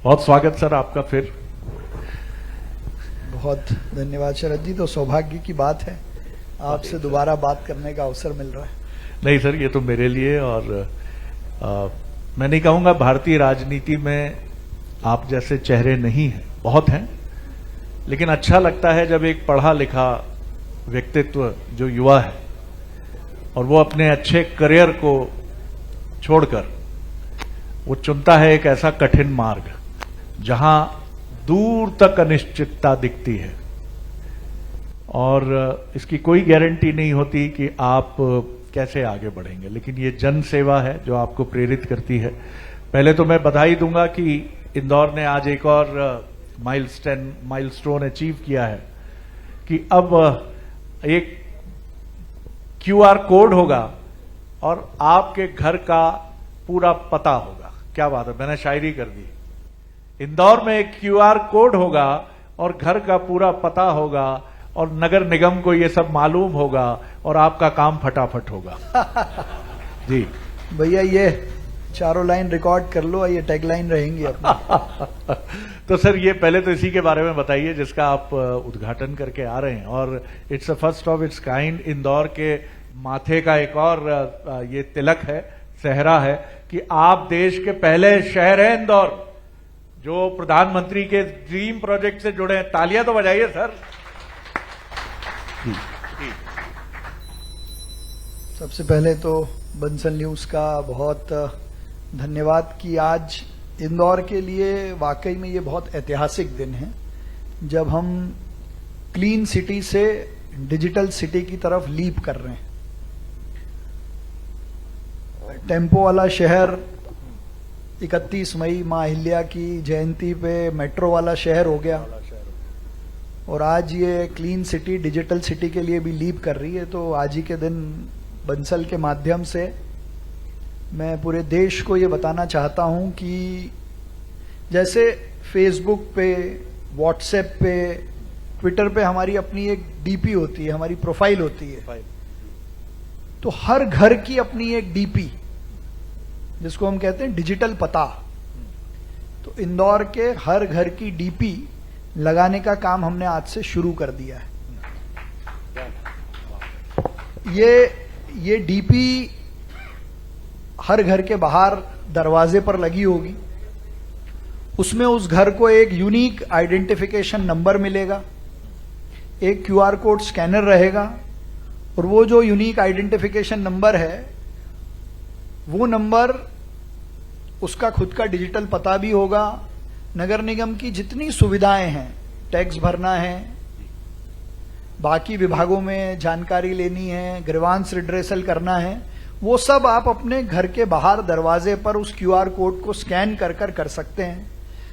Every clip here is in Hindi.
बहुत स्वागत सर आपका फिर। बहुत धन्यवाद शरद जी। तो सौभाग्य की बात है आपसे दोबारा बात करने का अवसर मिल रहा है। नहीं सर, ये तो मेरे लिए और मैं नहीं कहूंगा भारतीय राजनीति में आप जैसे चेहरे नहीं हैं, बहुत हैं, लेकिन अच्छा लगता है जब एक पढ़ा लिखा व्यक्तित्व जो युवा है और वो अपने अच्छे करियर को छोड़कर वो चुनता है एक ऐसा कठिन मार्ग जहां दूर तक अनिश्चितता दिखती है और इसकी कोई गारंटी नहीं होती कि आप कैसे आगे बढ़ेंगे, लेकिन ये जन सेवा है जो आपको प्रेरित करती है। पहले तो मैं बधाई दूंगा कि इंदौर ने आज एक और माइलस्टोन अचीव किया है कि अब एक क्यूआर कोड होगा और आपके घर का पूरा पता होगा। क्या बात है, मैंने शायरी कर दी। इंदौर में एक क्यूआर कोड होगा और घर का पूरा पता होगा और नगर निगम को ये सब मालूम होगा और आपका काम फटाफट होगा। जी भैया, ये चारों लाइन रिकॉर्ड कर लो, ये टैगलाइन रहेंगी अपनी। तो सर ये पहले तो इसी के बारे में बताइए जिसका आप उद्घाटन करके आ रहे हैं और it's a first of its kind. Indore के माथे का एक और ये तिलक है, सेहरा है कि आप देश के पहले शहर हैं इंदौर जो प्रधानमंत्री के ड्रीम प्रोजेक्ट से जुड़े हैं। तालियां तो बजाइए सर। सबसे पहले तो बंसल न्यूज का बहुत धन्यवाद कि आज इंदौर के लिए वाकई में ये बहुत ऐतिहासिक दिन है जब हम क्लीन सिटी से डिजिटल सिटी की तरफ लीप कर रहे हैं। टेम्पो वाला शहर 31 मई मां अहिल्या की जयंती पे मेट्रो वाला शहर हो गया और आज ये क्लीन सिटी डिजिटल सिटी के लिए भी लीप कर रही है। तो आज ही के दिन बंसल के माध्यम से मैं पूरे देश को ये बताना चाहता हूं कि जैसे फेसबुक पे, व्हाट्सएप पे, ट्विटर पे हमारी अपनी एक डीपी होती है, हमारी प्रोफाइल होती है, तो हर घर की अपनी एक डीपी जिसको हम कहते हैं डिजिटल पता। तो इंदौर के हर घर की डीपी लगाने का काम हमने आज से शुरू कर दिया है। ये डीपी हर घर के बाहर दरवाजे पर लगी होगी। उसमें उस घर को एक यूनिक आइडेंटिफिकेशन नंबर मिलेगा, एक क्यूआर कोड स्कैनर रहेगा और वो जो यूनिक आइडेंटिफिकेशन नंबर है वो नंबर उसका खुद का डिजिटल पता भी होगा। नगर निगम की जितनी सुविधाएं हैं, टैक्स भरना है, बाकी विभागों में जानकारी लेनी है, ग्रीवांस रिड्रेसल करना है, वो सब आप अपने घर के बाहर दरवाजे पर उस क्यूआर कोड को स्कैन कर सकते हैं।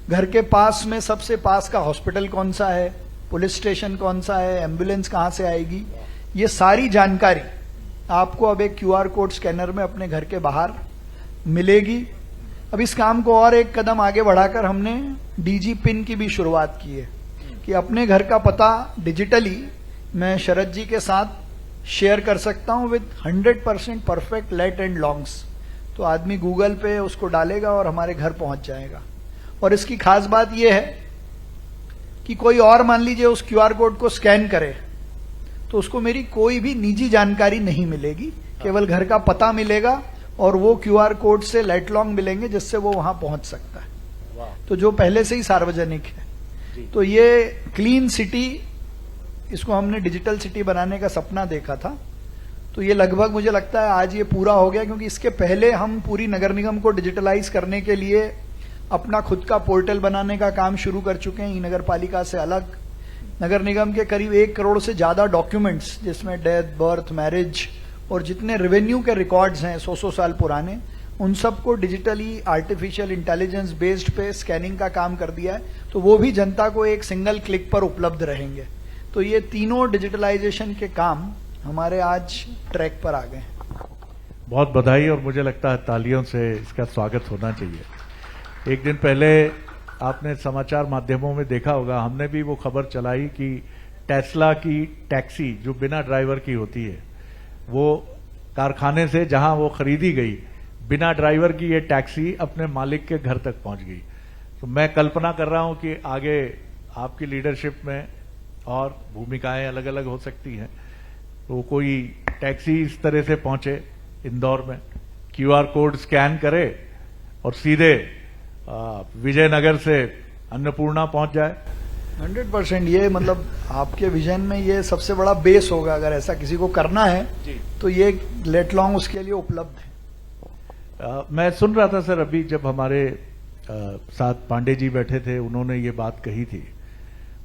घर के पास में सबसे पास का हॉस्पिटल कौन सा है, पुलिस स्टेशन कौन सा है, एम्बुलेंस कहां से आएगी, ये सारी जानकारी आपको अब एक क्यूआर कोड स्कैनर में अपने घर के बाहर मिलेगी। अब इस काम को और एक कदम आगे बढ़ाकर हमने डीजी पिन की भी शुरुआत की है कि अपने घर का पता डिजिटली मैं शरद जी के साथ शेयर कर सकता हूं with 100% perfect lat and longs. तो आदमी गूगल पे उसको डालेगा और हमारे घर पहुंच जाएगा। और इसकी खास बात यह है कि कोई और मान लीजिए उस क्यूआर कोड को स्कैन करे तो उसको मेरी कोई भी निजी जानकारी नहीं मिलेगी, केवल घर का पता मिलेगा और वो क्यूआर कोड से लेट लॉन्ग मिलेंगे जिससे वो वहां पहुंच सकता है, तो जो पहले से ही सार्वजनिक है। तो ये क्लीन सिटी, इसको हमने डिजिटल सिटी बनाने का सपना देखा था, तो ये लगभग मुझे लगता है आज ये पूरा हो गया, क्योंकि इसके पहले हम पूरी नगर निगम को डिजिटलाइज करने के लिए अपना खुद का पोर्टल बनाने का काम शुरू कर चुके हैं। ई नगर पालिका से अलग नगर निगम के करीब 1 करोड़ से ज्यादा डॉक्यूमेंट्स, जिसमें डेथ, बर्थ, मैरिज और जितने रेवेन्यू के रिकॉर्ड्स हैं 100 साल पुराने, उन सबको डिजिटली आर्टिफिशियल इंटेलिजेंस बेस्ड पे स्कैनिंग का काम कर दिया है। तो वो भी जनता को एक सिंगल क्लिक पर उपलब्ध रहेंगे। तो ये तीनों डिजिटलाइजेशन के काम हमारे आज ट्रैक पर आ गए। बहुत बधाई और मुझे लगता है तालियों से इसका स्वागत होना चाहिए। एक दिन पहले आपने समाचार माध्यमों में देखा होगा, हमने भी वो खबर चलाई कि टेस्ला की टैक्सी जो बिना ड्राइवर की होती है, वो कारखाने से जहां वो खरीदी गई, बिना ड्राइवर की ये टैक्सी अपने मालिक के घर तक पहुंच गई। तो मैं कल्पना कर रहा हूं कि आगे आपकी लीडरशिप में और भूमिकाएं अलग अलग हो सकती हैं, तो कोई टैक्सी इस तरह से पहुंचे इंदौर में, क्यूआर कोड स्कैन करे और सीधे विजयनगर से अन्नपूर्णा पहुंच जाए। 100% ये मतलब आपके विजन में ये सबसे बड़ा बेस होगा। अगर ऐसा किसी को करना है जी। तो ये लेट लॉन्ग उसके लिए उपलब्ध है। मैं सुन रहा था सर, अभी जब हमारे साथ पांडे जी बैठे थे, उन्होंने ये बात कही थी।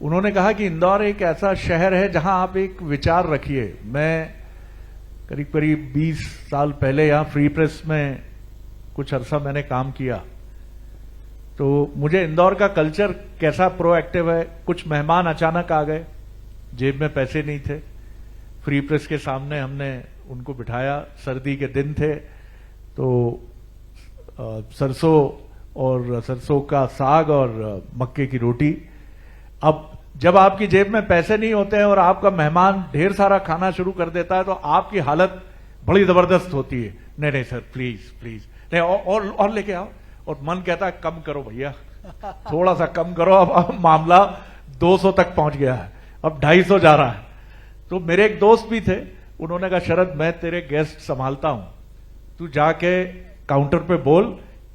उन्होंने कहा कि इंदौर एक ऐसा शहर है जहां आप एक विचार रखिए। मैं करीब करीब 20 साल पहले यहां फ्री प्रेस में कुछ अरसा मैंने काम किया, तो मुझे इंदौर का कल्चर कैसा प्रोएक्टिव है। कुछ मेहमान अचानक आ गए, जेब में पैसे नहीं थे, फ्री प्रेस के सामने हमने उनको बिठाया, सर्दी के दिन थे, तो सरसों का साग और मक्के की रोटी। अब जब आपकी जेब में पैसे नहीं होते हैं और आपका मेहमान ढेर सारा खाना शुरू कर देता है, तो आपकी हालत बड़ी जबरदस्त होती है। नहीं नहीं सर, प्लीज प्लीज, नहीं और लेके आओ। और मन कहता है कम करो भैया, थोड़ा सा कम करो। अब मामला 200 तक पहुंच गया है, अब 250 जा रहा है। तो मेरे एक दोस्त भी थे, उन्होंने कहा शरद मैं तेरे गेस्ट संभालता हूं, तू जाके काउंटर पे बोल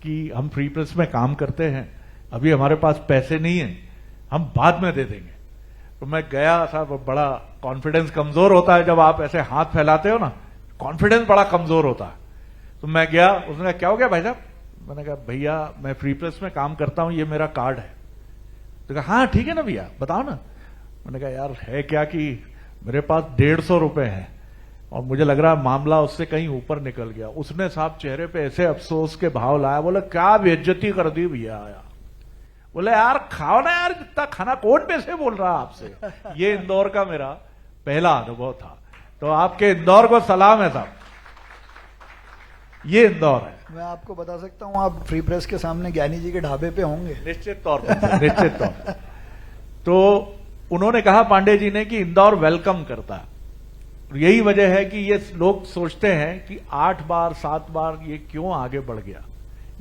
कि हम फ्री प्रेस में काम करते हैं, अभी हमारे पास पैसे नहीं है, हम बाद में दे देंगे। तो मैं गया, साहब बड़ा कॉन्फिडेंस कमजोर होता है जब आप ऐसे हाथ फैलाते हो ना, कॉन्फिडेंस बड़ा कमजोर होता है। तो मैं गया, उसने कहा क्या हो गया भाई साहब? मैंने कहा भैया मैं फ्री प्रेस में काम करता हूं, ये मेरा कार्ड है। तो कहा हाँ ठीक है ना भैया, बताओ ना। मैंने कहा यार है क्या कि मेरे पास 150 रुपए हैं और मुझे लग रहा है मामला उससे कहीं ऊपर निकल गया। उसने साहब चेहरे पे ऐसे अफसोस के भाव लाया, बोले क्या बेइज्जती कर दी भैया। बोले यार खाओ ना यार, जितना खाना कौन पैसे बोल रहा आपसे। ये इंदौर का मेरा पहला अनुभव था। तो आपके इंदौर को सलाम है साहब, ये इंदौर है। मैं आपको बता सकता हूं, आप फ्री प्रेस के सामने ज्ञानी जी के ढाबे पे होंगे। निश्चित तौर पर, निश्चित तौर पर। तो उन्होंने कहा पांडे जी ने कि इंदौर वेलकम करता है। यही वजह है कि ये लोग सोचते हैं कि 8 बार 7 बार ये क्यों आगे बढ़ गया,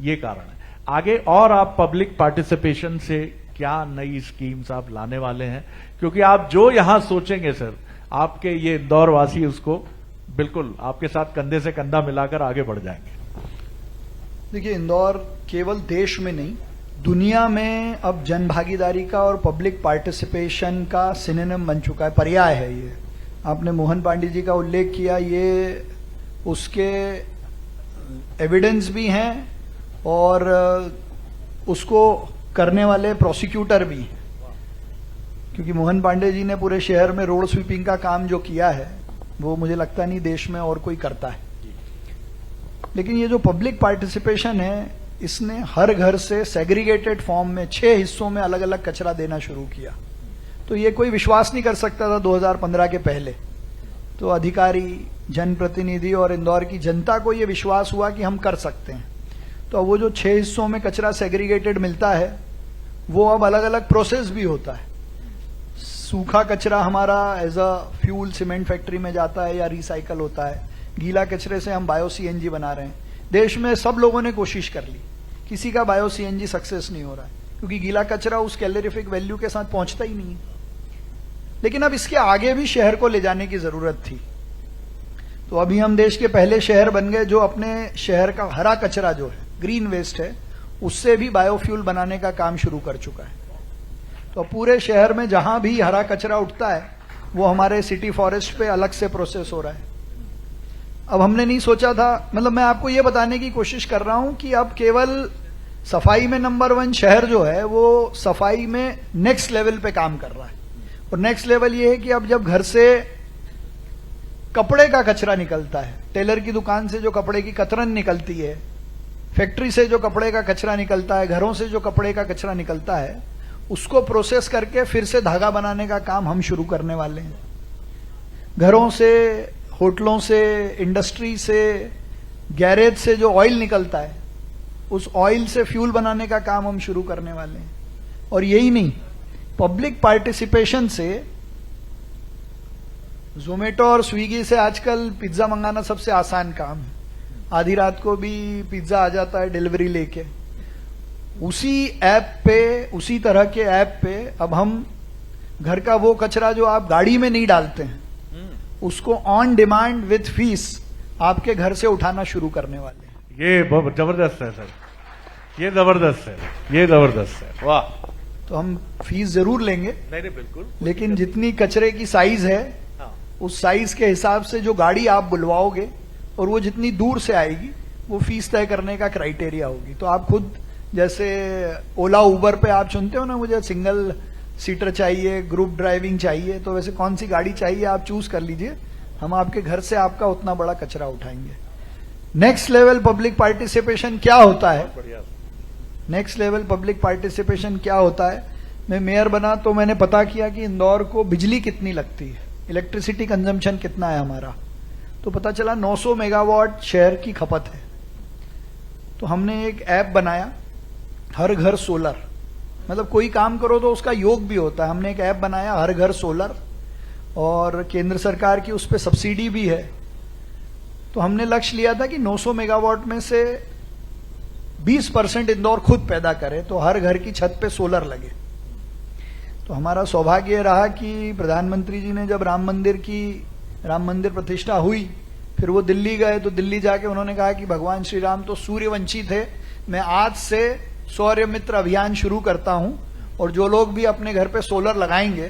ये कारण है। आगे और आप पब्लिक पार्टिसिपेशन से क्या नई स्कीम्स आप लाने वाले हैं, क्योंकि आप जो यहां सोचेंगे सर, आपके ये इंदौर वासी उसको बिल्कुल आपके साथ कंधे से कंधा मिलाकर आगे बढ़ जाएंगे। देखिए, इंदौर केवल देश में नहीं, दुनिया में अब जन भागीदारी का और पब्लिक पार्टिसिपेशन का सिनोनिम बन चुका है, पर्याय है ये। आपने मोहन पांडे जी का उल्लेख किया, ये उसके एविडेंस भी हैं और उसको करने वाले प्रोसिक्यूटर भी हैं। क्योंकि मोहन पांडे जी ने पूरे शहर में रोड स्वीपिंग का काम जो किया है, वो मुझे लगता नहीं देश में और कोई करता है। लेकिन ये जो पब्लिक पार्टिसिपेशन है, इसने हर घर से सेग्रीगेटेड फॉर्म में 6 हिस्सों में अलग अलग कचरा देना शुरू किया। तो ये कोई विश्वास नहीं कर सकता था 2015 के पहले। तो अधिकारी, जनप्रतिनिधि और इंदौर की जनता को ये विश्वास हुआ कि हम कर सकते हैं। तो वो जो 6 हिस्सों में कचरा सेग्रीगेटेड मिलता है, वो अब अलग अलग प्रोसेस भी होता है। सूखा कचरा हमारा as a fuel cement factory में जाता है या रिसाइकल होता है। गीला कचरे से हम बायो सीएनजी बना रहे हैं। देश में सब लोगों ने कोशिश कर ली, किसी का बायो सीएनजी सक्सेस नहीं हो रहा है, क्योंकि गीला कचरा उस कैलोरीफिक वैल्यू के साथ पहुंचता ही नहीं है। लेकिन अब इसके आगे भी शहर को ले जाने की जरूरत थी। तो अभी हम देश के पहले शहर बन गए जो अपने शहर का हरा कचरा जो है, ग्रीन वेस्ट है, उससे भी बायोफ्यूल बनाने का काम शुरू कर चुका है। तो पूरे शहर में जहां भी हरा कचरा उठता है, वो हमारे सिटी फॉरेस्ट पे अलग से प्रोसेस हो रहा है। अब हमने नहीं सोचा था, मतलब मैं आपको ये बताने की कोशिश कर रहा हूं कि अब केवल सफाई में नंबर 1 शहर जो है, वो सफाई में नेक्स्ट लेवल पे काम कर रहा है। और नेक्स्ट लेवल ये है कि अब जब घर से कपड़े का कचरा निकलता है, टेलर की दुकान से जो कपड़े की कतरन निकलती है, फैक्ट्री से जो कपड़े का कचरा निकलता है, घरों से जो कपड़े का कचरा निकलता है, उसको प्रोसेस करके फिर से धागा बनाने का काम हम शुरू करने वाले हैं। घरों से, होटलों से, इंडस्ट्री से, गैरेज से जो ऑयल निकलता है, उस ऑयल से फ्यूल बनाने का काम हम शुरू करने वाले हैं। और यही नहीं, पब्लिक पार्टिसिपेशन से जोमेटो और स्विगी से आजकल पिज्जा मंगाना सबसे आसान काम है। आधी रात को भी पिज्जा आ जाता है डिलीवरी लेके। उसी ऐप पे, उसी तरह के ऐप पे अब हम घर का वो कचरा जो आप गाड़ी में नहीं डालते हैं उसको ऑन डिमांड विथ फीस आपके घर से उठाना शुरू करने वाले हैं। ये बहुत जबरदस्त है सर, ये जबरदस्त है, ये जबरदस्त है, वाह। तो हम फीस जरूर लेंगे, नहीं बिल्कुल, लेकिन जितनी कचरे की साइज है हाँ। उस साइज के हिसाब से जो गाड़ी आप बुलवाओगे और वो जितनी दूर से आएगी वो फीस तय करने का क्राइटेरिया होगी। तो आप खुद जैसे ओला उबर पे आप चुनते हो ना, मुझे सिंगल सीटर चाहिए, ग्रुप ड्राइविंग चाहिए, तो वैसे कौन सी गाड़ी चाहिए आप चूज कर लीजिए, हम आपके घर से आपका उतना बड़ा कचरा उठाएंगे। नेक्स्ट लेवल पब्लिक पार्टिसिपेशन क्या होता है? नेक्स्ट लेवल पब्लिक पार्टिसिपेशन क्या होता है? मैं मेयर बना तो मैंने पता किया कि इंदौर को बिजली कितनी लगती है, इलेक्ट्रिसिटी कंजम्पशन कितना है हमारा, तो पता चला 900 मेगावाट शहर की खपत है। तो हमने एक ऐप बनाया, हर घर सोलर, मतलब कोई काम करो तो उसका योग भी होता है। हमने एक ऐप बनाया हर घर सोलर, और केंद्र सरकार की उस पर सब्सिडी भी है। तो हमने लक्ष्य लिया था कि 900 मेगावाट में से 20% इंदौर खुद पैदा करे, तो हर घर की छत पे सोलर लगे। तो हमारा सौभाग्य रहा कि प्रधानमंत्री जी ने जब राम मंदिर प्रतिष्ठा हुई, फिर वो दिल्ली गए, तो दिल्ली जाके उन्होंने कहा कि भगवान श्री राम तो सूर्यवंशी थे, मैं आज से सौर्य मित्र अभियान शुरू करता हूं, और जो लोग भी अपने घर पे सोलर लगाएंगे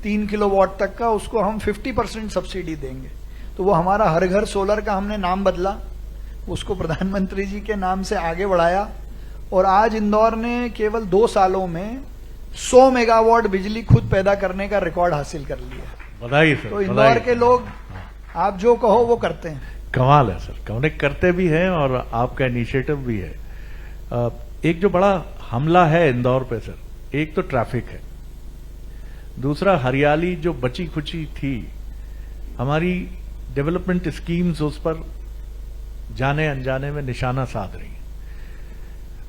3 किलोवाट तक का, उसको हम 50% सब्सिडी देंगे। तो वो हमारा हर घर सोलर का हमने नाम बदला, उसको प्रधानमंत्री जी के नाम से आगे बढ़ाया, और आज इंदौर ने केवल 2 सालों में 100 मेगावाट बिजली खुद पैदा करने का रिकॉर्ड हासिल कर लिया। बधाई सर। तो इंदौर के लोग आप जो कहो वो करते हैं। कमाल है सर, उन्हें करते भी हैं और आपका इनिशिएटिव भी है। एक जो बड़ा हमला है इंदौर पे सर, एक तो ट्रैफिक है, दूसरा हरियाली जो बची खुची थी, हमारी डेवलपमेंट स्कीम्स उस पर जाने अनजाने में निशाना साध रही हैं।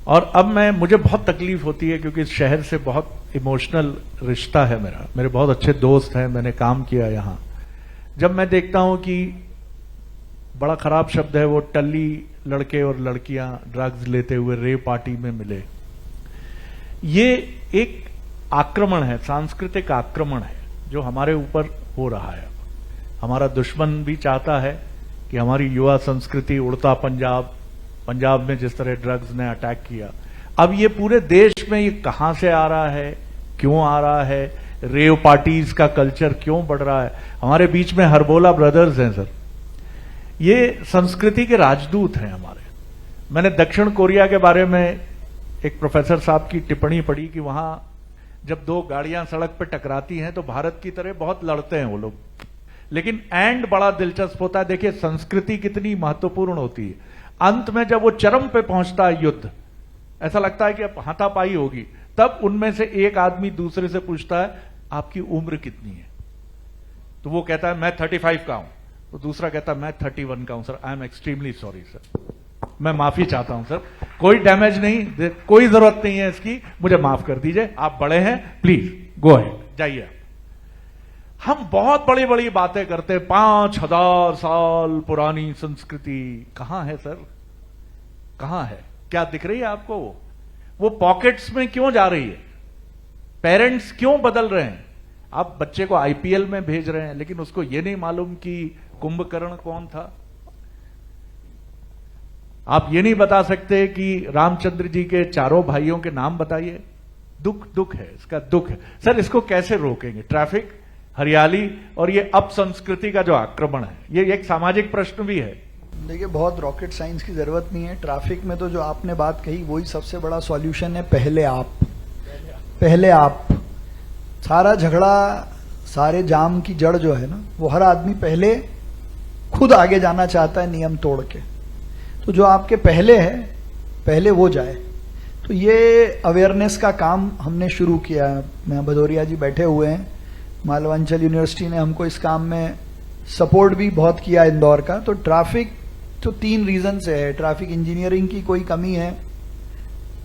और अब मुझे बहुत तकलीफ होती है क्योंकि इस शहर से बहुत इमोशनल रिश्ता है मेरा, मेरे बहुत अच्छे दोस्त हैं, मैंने काम किया यहां। जब मैं देखता हूं कि बड़ा खराब शब्द है वो, टल्ली लड़के और लड़कियां ड्रग्स लेते हुए रेव पार्टी में मिले, ये एक आक्रमण है, सांस्कृतिक आक्रमण है जो हमारे ऊपर हो रहा है। हमारा दुश्मन भी चाहता है कि हमारी युवा संस्कृति, उड़ता पंजाब में जिस तरह ड्रग्स ने अटैक किया, अब ये पूरे देश में ये कहां से आ रहा है, क्यों आ रहा है, रेव पार्टीज का कल्चर क्यों बढ़ रहा है। हमारे बीच में हरबोला ब्रदर्स हैं सर, ये संस्कृति के राजदूत हैं हमारे। मैंने दक्षिण कोरिया के बारे में एक प्रोफेसर साहब की टिप्पणी पढ़ी कि वहां जब 2 गाड़ियां सड़क पर टकराती हैं तो भारत की तरह बहुत लड़ते हैं वो लोग, लेकिन एंड बड़ा दिलचस्प होता है। देखिए संस्कृति कितनी महत्वपूर्ण होती है, अंत में जब वो चरम पे पहुंचता है युद्ध, ऐसा लगता है कि अब हाथापाई होगी, तब उनमें से एक आदमी दूसरे से पूछता है आपकी उम्र कितनी है, तो वो कहता है मैं 35 का हूं, तो दूसरा कहता है मैं 31 का हूं sir, I am extremely sorry sir, मैं माफी चाहता हूं सर, कोई डैमेज नहीं, कोई जरूरत नहीं है इसकी, मुझे माफ कर दीजिए, आप बड़े हैं, प्लीज गो अहेड, जाइए। हम बहुत बड़ी बड़ी बातें करते हैं, 5000 साल पुरानी संस्कृति कहां है सर, कहां है, क्या दिख रही है आपको? वो पॉकेट्स में क्यों जा रही है? पेरेंट्स क्यों बदल रहे हैं? आप बच्चे को आईपीएल में भेज रहे हैं, लेकिन उसको यह नहीं मालूम कि कुंभकर्ण कौन था। आप ये नहीं बता सकते कि रामचंद्र जी के 4 भाइयों के नाम बताइए। दुख है, इसका दुख है सर। इसको कैसे रोकेंगे? ट्रैफिक, हरियाली और ये अपसंस्कृति का जो आक्रमण है, ये एक सामाजिक प्रश्न भी है। देखिए बहुत रॉकेट साइंस की जरूरत नहीं है। ट्रैफिक में तो जो आपने बात कही वही सबसे बड़ा सॉल्यूशन है, पहले आप। सारा झगड़ा, सारे जाम की जड़ जो है ना, वो हर आदमी पहले खुद आगे जाना चाहता है नियम तोड़ के। तो जो आपके पहले है, पहले वो जाए। तो ये अवेयरनेस का काम हमने शुरू किया है। मैं भदौरिया जी बैठे हुए हैं, मालवांचल यूनिवर्सिटी ने हमको इस काम में सपोर्ट भी बहुत किया इंदौर का। तो ट्रैफिक तो 3 रीजन से है। ट्रैफिक इंजीनियरिंग की कोई कमी है,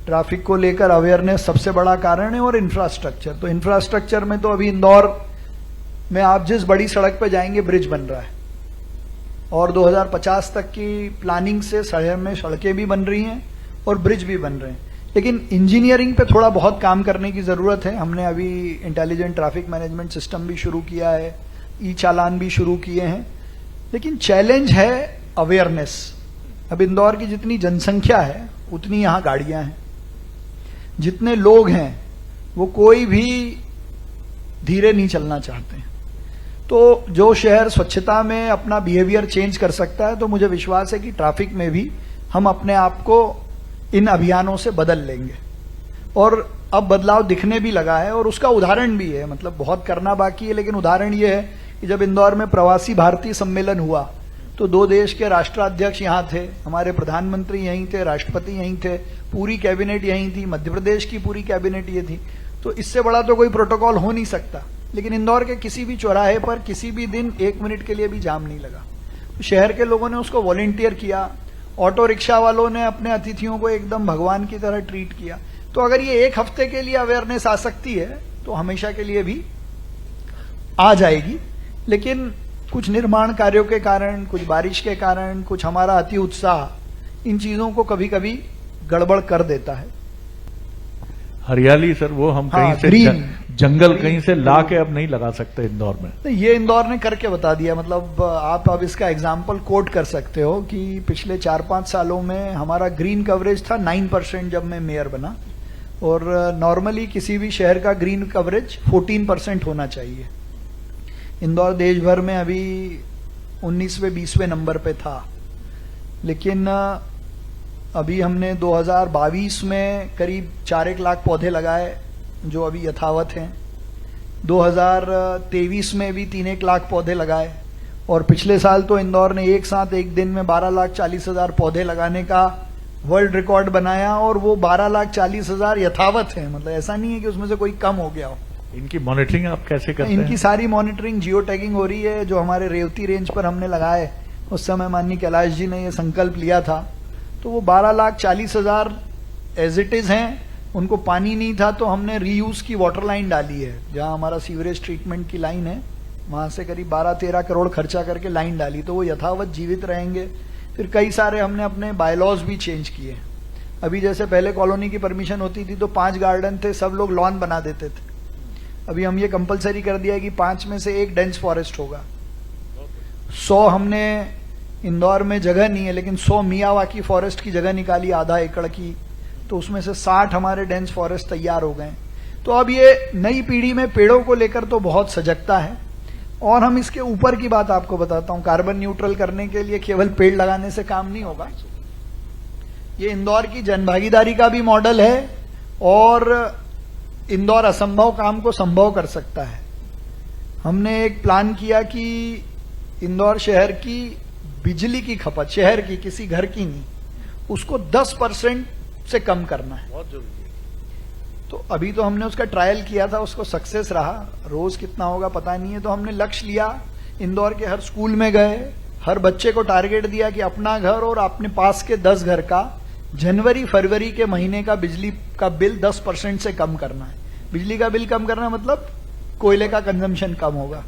ट्रैफिक को लेकर अवेयरनेस सबसे बड़ा कारण है, और इंफ्रास्ट्रक्चर। तो इंफ्रास्ट्रक्चर में तो अभी इंदौर में आप जिस बड़ी सड़क पे जाएंगे ब्रिज बन रहा है, और 2050 तक की प्लानिंग से शहर में सड़कें भी बन रही हैं और ब्रिज भी बन रहे हैं। लेकिन इंजीनियरिंग पे थोड़ा बहुत काम करने की जरूरत है। हमने अभी इंटेलिजेंट ट्रैफिक मैनेजमेंट सिस्टम भी शुरू किया है, ई चालान भी शुरू किए हैं, लेकिन चैलेंज है अवेयरनेस। अब इंदौर की जितनी जनसंख्या है उतनी यहां गाड़ियां हैं, जितने लोग हैं वो कोई भी धीरे नहीं चलना चाहते हैं। तो जो शहर स्वच्छता में अपना बिहेवियर चेंज कर सकता है, तो मुझे विश्वास है कि ट्रैफिक में भी हम अपने आप को इन अभियानों से बदल लेंगे। और अब बदलाव दिखने भी लगा है और उसका उदाहरण भी है। मतलब बहुत करना बाकी है, लेकिन उदाहरण ये है कि जब इंदौर में प्रवासी भारतीय सम्मेलन हुआ तो 2 देश के राष्ट्राध्यक्ष यहां थे, हमारे प्रधानमंत्री यहीं थे, राष्ट्रपति यहीं थे, पूरी कैबिनेट यहीं थी, मध्य प्रदेश की पूरी कैबिनेट ये थी। तो इससे बड़ा तो कोई प्रोटोकॉल हो नहीं सकता। लेकिन इंदौर के किसी भी चौराहे पर किसी भी दिन 1 मिनट के लिए भी जाम नहीं लगा। तो शहर के लोगों ने उसको वॉलंटियर किया, ऑटो रिक्शा वालों ने अपने अतिथियों को एकदम भगवान की तरह ट्रीट किया। तो अगर ये 1 हफ्ते के लिए अवेयरनेस आ सकती है तो हमेशा के लिए भी आ जाएगी। लेकिन कुछ निर्माण कार्यों के कारण, कुछ बारिश के कारण, कुछ हमारा अति उत्साह इन चीजों को कभी कभी गड़बड़ कर देता है। हरियाली सर वो हम कहीं से जंगल कहीं से ला के अब नहीं लगा सकते इंदौर में। ये इंदौर ने करके बता दिया। मतलब आप अब इसका एग्जाम्पल कोट कर सकते हो कि पिछले 4-5 सालों में हमारा ग्रीन कवरेज था 9% जब मैं मेयर बना, और नॉर्मली किसी भी शहर का ग्रीन कवरेज 14% होना चाहिए। इंदौर देश भर में अभी 19वें 20वें नंबर पे था, लेकिन अभी हमने 2022 में करीब 4-1 लाख पौधे लगाए जो अभी यथावत हैं। 2023 में भी 3-1 लाख पौधे लगाए, और पिछले साल तो इंदौर ने एक साथ एक दिन में 12,40,000 पौधे लगाने का वर्ल्ड रिकॉर्ड बनाया, और वो 12,40,000 यथावत है। मतलब ऐसा नहीं है कि उसमें से कोई कम हो गया हो। इनकी मॉनिटरिंग आप कैसे करते हैं? इनकी सारी मॉनिटरिंग जियो टैगिंग हो रही है। जो हमारे रेवती रेंज पर हमने लगाए उस समय माननीय कैलाश जी ने ये संकल्प लिया था, तो वो 12,40,000 एज इट इज हैं। उनको पानी नहीं था तो हमने रीयूज की वाटर लाइन डाली है, जहां हमारा सीवरेज ट्रीटमेंट की लाइन है, वहां से करीब 12-13 करोड़ खर्चा करके लाइन डाली, तो वो यथावत जीवित रहेंगे। फिर कई सारे हमने अपने बायलॉज भी चेंज किए। अभी जैसे पहले कॉलोनी की परमिशन होती थी तो 5 गार्डन थे, सब लोग लॉन बना देते थे। अभी हम ये कंपलसरी कर दिया है कि 5 में से 1 डेंस फॉरेस्ट होगा। 100 हमने इंदौर में जगह नहीं है, लेकिन 100 मियावाकी फॉरेस्ट की जगह निकाली, आधा एकड़ की, तो उसमें से 60 हमारे डेंस फॉरेस्ट तैयार हो गए। तो अब ये नई पीढ़ी में पेड़ों को लेकर तो बहुत सजगता है। और हम इसके ऊपर की बात आपको बताता हूं, कार्बन न्यूट्रल करने के लिए केवल पेड़ लगाने से काम नहीं होगा। ये इंदौर की जनभागीदारी का भी मॉडल है, और इंदौर असंभव काम को संभव कर सकता है। हमने एक प्लान किया कि इंदौर शहर की बिजली की खपत, शहर की, किसी घर की नहीं, उसको 10% से कम करना है। बहुत जरूरी है। तो अभी तो हमने उसका ट्रायल किया था, उसको सक्सेस रहा। रोज कितना होगा पता नहीं है। तो हमने लक्ष्य लिया, इंदौर के हर स्कूल में गए, हर बच्चे को टारगेट दिया कि अपना घर और अपने पास के 10 घर का जनवरी-फरवरी के महीने का बिजली का बिल 10% से कम करना है। बिजली का बिल कम करना मतलब कोयले का कंजम्पशन कम होगा।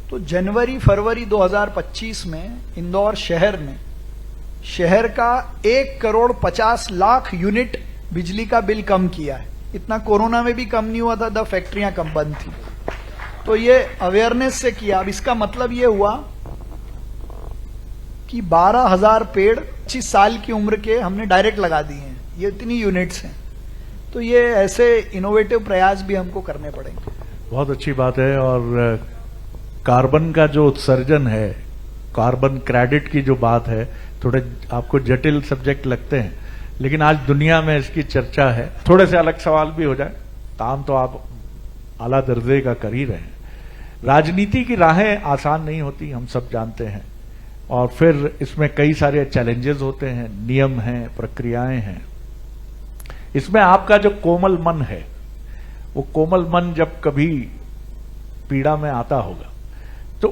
तो जनवरी-फरवरी 2025 में इंदौर शहर ने शहर का 1,50,00,000 यूनिट बिजली का बिल कम किया है। इतना कोरोना में भी कम नहीं हुआ था, जब फैक्ट्रियां कम बंद थी। तो ये अवेयरनेस से किया। अब इसका मतलब ये हुआ कि 12,000 पेड़ 25 साल की उम्र के हमने डायरेक्ट लगा दिए हैं। ये इतनी यूनिट्स हैं। तो ये ऐसे इनोवेटिव प्रयास भी हमको करने पड़ेंगे। बहुत अच्छी बात है। और कार्बन का जो उत्सर्जन है, कार्बन क्रेडिट की जो बात है, थोड़े आपको जटिल सब्जेक्ट लगते हैं, लेकिन आज दुनिया में इसकी चर्चा है। थोड़े से अलग सवाल भी हो जाए, काम तो आप आला दर्जे का कर ही रहे हैं। राजनीति की राहें आसान नहीं होती, हम सब जानते हैं, और फिर इसमें कई सारे चैलेंजेस होते हैं, नियम हैं, प्रक्रियाएं हैं। इसमें आपका जो कोमल मन है, वो कोमल मन जब कभी पीड़ा में आता होगा तो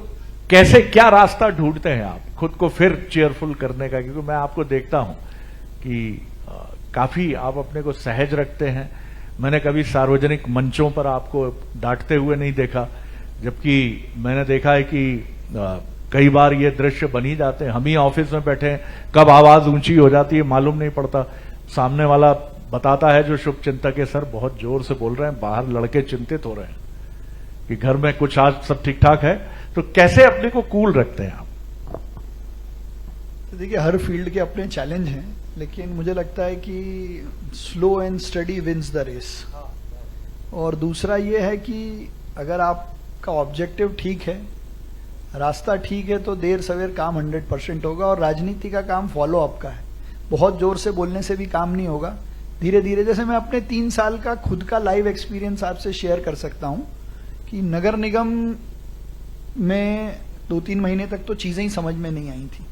कैसे, क्या रास्ता ढूंढते हैं आप खुद को फिर चेयरफुल करने का? क्योंकि मैं आपको देखता हूं कि काफी आप अपने को सहज रखते हैं। मैंने कभी सार्वजनिक मंचों पर आपको डांटते हुए नहीं देखा, जबकि मैंने देखा है कि कई बार ये दृश्य बन ही जाते हैं। हम ही ऑफिस में बैठे हैं, कब आवाज ऊंची हो जाती है मालूम नहीं पड़ता, सामने वाला बताता है जो शुभ चिंतक है, सर बहुत जोर से बोल रहे हैं, बाहर लड़के चिंतित हो रहे हैं कि घर में कुछ आज सब ठीक ठाक है, तो कैसे अपने को कूल रखते हैं आप? तो देखिए, हर फील्ड के अपने चैलेंज हैं, लेकिन मुझे लगता है कि slow and steady wins the race. और दूसरा ये है कि अगर आपका ऑब्जेक्टिव ठीक है, रास्ता ठीक है, तो देर सवेर काम 100% होगा। और राजनीति का काम फॉलो अप का है, बहुत जोर से बोलने से भी काम नहीं होगा। धीरे धीरे, जैसे मैं अपने 3 साल का खुद का लाइव एक्सपीरियंस आपसे शेयर कर सकता हूं कि नगर निगम में 2-3 महीने तक तो चीजें ही समझ में नहीं आई थी,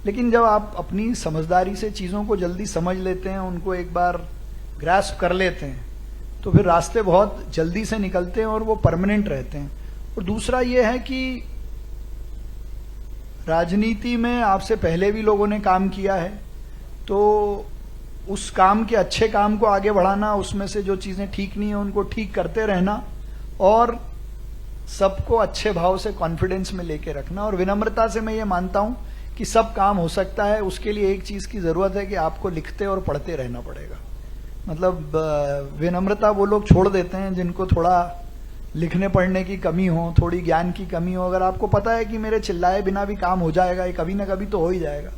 लेकिन जब आप अपनी समझदारी से चीजों को जल्दी समझ लेते हैं, उनको एक बार ग्रास्प कर लेते हैं, तो फिर रास्ते बहुत जल्दी से निकलते हैं और वो परमानेंट रहते हैं। और दूसरा ये है कि राजनीति में आपसे पहले भी लोगों ने काम किया है, तो उस काम के अच्छे काम को आगे बढ़ाना, उसमें से जो चीजें ठीक नहीं है उनको ठीक करते रहना, और सबको अच्छे भाव से कॉन्फिडेंस में लेके रखना। और विनम्रता से मैं ये मानता हूं कि सब काम हो सकता है। उसके लिए एक चीज की जरूरत है कि आपको लिखते और पढ़ते रहना पड़ेगा। मतलब विनम्रता वो लोग छोड़ देते हैं जिनको थोड़ा लिखने पढ़ने की कमी हो, थोड़ी ज्ञान की कमी हो। अगर आपको पता है कि मेरे चिल्लाए बिना भी काम हो जाएगा, ये कभी ना कभी तो हो ही जाएगा,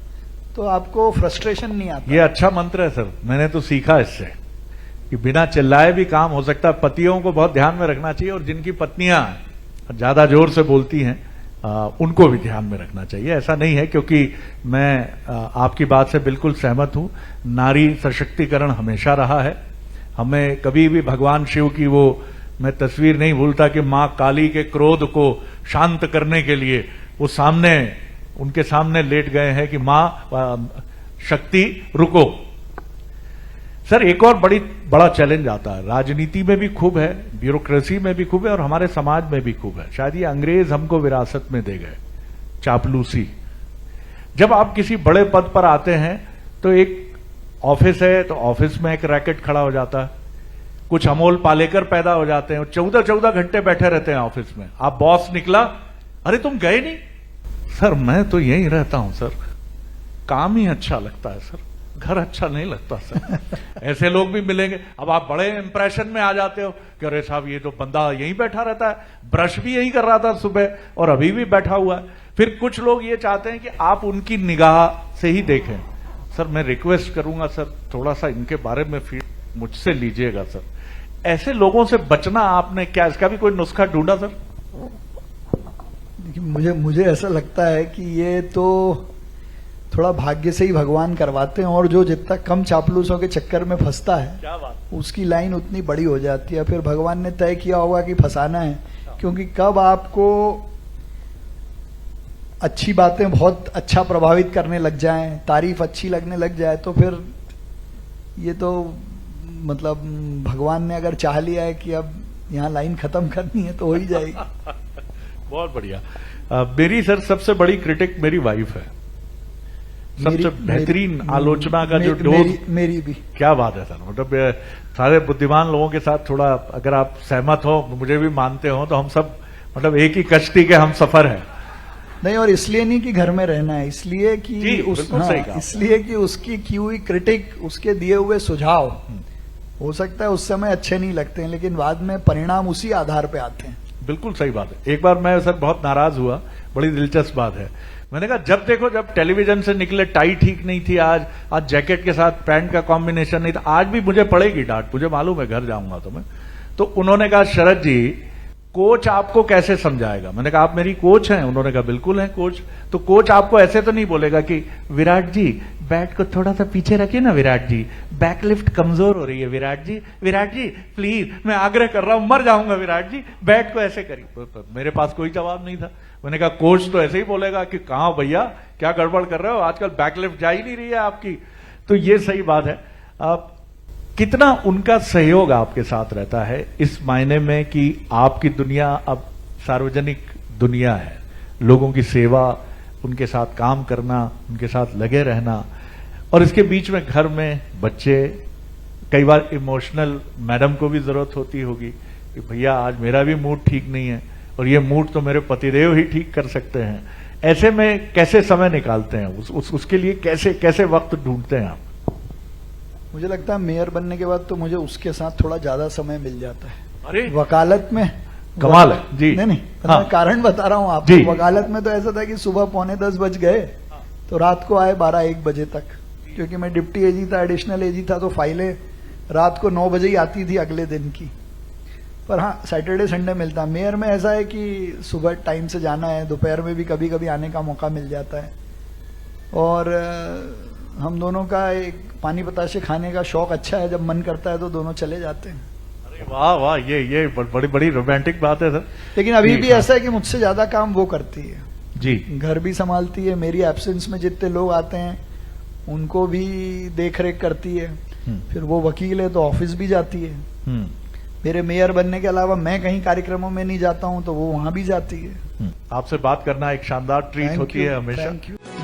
तो आपको फ्रस्ट्रेशन नहीं आता। ये अच्छा मंत्र है सर, मैंने तो सीखा इससे कि बिना चिल्लाए भी काम हो सकता है। पतियों को बहुत ध्यान में रखना चाहिए, और जिनकी पत्नियां ज्यादा जोर से बोलती हैं उनको भी ध्यान में रखना चाहिए। ऐसा नहीं है, क्योंकि मैं आपकी बात से बिल्कुल सहमत हूं। नारी सशक्तिकरण हमेशा रहा है। हमें कभी भी भगवान शिव की वो मैं तस्वीर नहीं भूलता कि मां काली के क्रोध को शांत करने के लिए वो उनके सामने लेट गए हैं कि मां शक्ति रुको। सर, एक और बड़ा चैलेंज आता है, राजनीति में भी खूब है, ब्यूरोक्रेसी में भी खूब है, और हमारे समाज में भी खूब है। शायद ये अंग्रेज हमको विरासत में दे गए, चापलूसी। जब आप किसी बड़े पद पर आते हैं तो एक ऑफिस है, तो ऑफिस में एक रैकेट खड़ा हो जाता है, कुछ अमोल पालेकर पैदा हो जाते हैं, 14-14 घंटे बैठे रहते हैं ऑफिस में। आप बॉस निकला, अरे तुम गए नहीं? सर मैं तो यहीं रहता हूं सर, काम ही अच्छा लगता है सर, घर अच्छा नहीं लगता सर। ऐसे लोग भी मिलेंगे। अब आप बड़े इंप्रेशन में आ जाते हो कि अरे साहब ये तो बंदा यहीं बैठा रहता है, ब्रश भी यहीं कर रहा था सुबह और अभी भी बैठा हुआ है। फिर कुछ लोग ये चाहते हैं कि आप उनकी निगाह से ही देखें। सर मैं रिक्वेस्ट करूंगा सर, थोड़ा सा इनके बारे में फिर मुझसे लीजिएगा सर। ऐसे लोगों से बचना आपने क्या, इसका भी कोई नुस्खा ढूंढा सर? मुझे ऐसा लगता है कि ये तो थोड़ा भाग्य से ही भगवान करवाते हैं, और जो जितना कम चापलूसों के चक्कर में फंसता है, क्या बात, उसकी लाइन उतनी बड़ी हो जाती है। फिर भगवान ने तय किया होगा कि फंसाना है, क्योंकि कब आपको अच्छी बातें बहुत अच्छा प्रभावित करने लग जाएं, तारीफ अच्छी लगने लग जाए, तो फिर ये तो मतलब भगवान ने अगर चाह लिया है कि अब यहाँ लाइन खत्म करनी है तो हो ही जाएगी। बहुत बढ़िया। मेरी सर सबसे बड़ी क्रिटिक मेरी वाइफ है, सबसे बेहतरीन आलोचना का जो डोज। मेरी भी। क्या बात है सर, मतलब सारे बुद्धिमान लोगों के साथ थोड़ा अगर आप सहमत हो, मुझे भी मानते हो, तो हम सब मतलब एक ही कश्ती के हम सफर है। नहीं, और इसलिए नहीं कि घर में रहना है, इसलिए कि इसलिए कि उसकी की हुई क्रिटिक, उसके दिए हुए सुझाव हो सकता है उस समय अच्छे नहीं लगते हैं, लेकिन बाद में परिणाम उसी आधार पे आते हैं। बिल्कुल सही बात है। एक बार मैं सर बहुत नाराज हुआ, बड़ी दिलचस्प बात है। मैंने कहा जब देखो, जब टेलीविजन से निकले टाई ठीक नहीं थी, आज जैकेट के साथ पैंट का कॉम्बिनेशन नहीं था, आज भी मुझे पड़ेगी डांट, मुझे मालूम है, घर जाऊंगा तो मैं। तो उन्होंने कहा शरद जी, कोच आपको कैसे समझाएगा? मैंने कहा आप मेरी कोच हैं? उन्होंने कहा बिल्कुल है कोच। तो कोच आपको ऐसे तो नहीं बोलेगा कि विराट जी बैट को थोड़ा सा पीछे रखिए ना, विराट जी बैक लिफ्ट कमजोर हो रही है, विराट जी प्लीज मैं आग्रह कर रहा हूं, मर जाऊंगा विराट जी, बैट को ऐसे करिए। तो मेरे पास कोई जवाब नहीं था। मैंने कहा कोच तो ऐसे ही बोलेगा कि कहां भैया, क्या गड़बड़ कर रहे हो, आजकल बैक लिफ्ट जा ही नहीं रही है आपकी। तो ये सही बात है। आप कितना उनका सहयोग आपके साथ रहता है इस मायने में कि आपकी दुनिया अब सार्वजनिक दुनिया है, लोगों की सेवा, उनके साथ काम करना, उनके साथ लगे रहना, और इसके बीच में घर में बच्चे, कई बार इमोशनल मैडम को भी जरूरत होती होगी कि भैया आज मेरा भी मूड ठीक नहीं है, और ये मूड तो मेरे पतिदेव ही ठीक कर सकते हैं। ऐसे में कैसे समय निकालते हैं, उसके लिए कैसे वक्त ढूंढते हैं आप? मुझे लगता है मेयर बनने के बाद तो मुझे उसके साथ थोड़ा ज्यादा समय मिल जाता है। अरे वकालत में कमाल है जी। नहीं हाँ। मैं कारण बता रहा हूँ आपको। जी। वकालत में तो ऐसा था कि सुबह 9:45 बज गए तो रात को आए 12-1 बजे तक, क्योंकि मैं डिप्टी एजी था, एडिशनल एजी था, तो फाइलें रात को 9 बजे ही आती थी अगले दिन की। पर हाँ, सैटरडे संडे मिलता। मेयर में ऐसा है कि सुबह टाइम से जाना है, दोपहर में भी कभी कभी आने का मौका मिल जाता है, और हम दोनों का एक पानी बताशे खाने का शौक अच्छा है। जब मन करता है तो दोनों चले जाते हैं। अरे वाह वाह, ये बड़ी बड़ी रोमांटिक बात है सर। लेकिन अभी जी, भी हाँ। ऐसा है कि मुझसे ज्यादा काम वो करती है, जी घर भी संभालती है, मेरी एब्सेंस में जितने लोग आते हैं उनको भी देख रेख करती है। फिर वो वकील है तो ऑफिस भी जाती है। मेरे मेयर बनने के अलावा मैं कहीं कार्यक्रमों में नहीं जाता हूं तो वो वहां भी जाती है। आपसे बात करना एक शानदार ट्रीट Thank होती you, है हमेशा। thank you।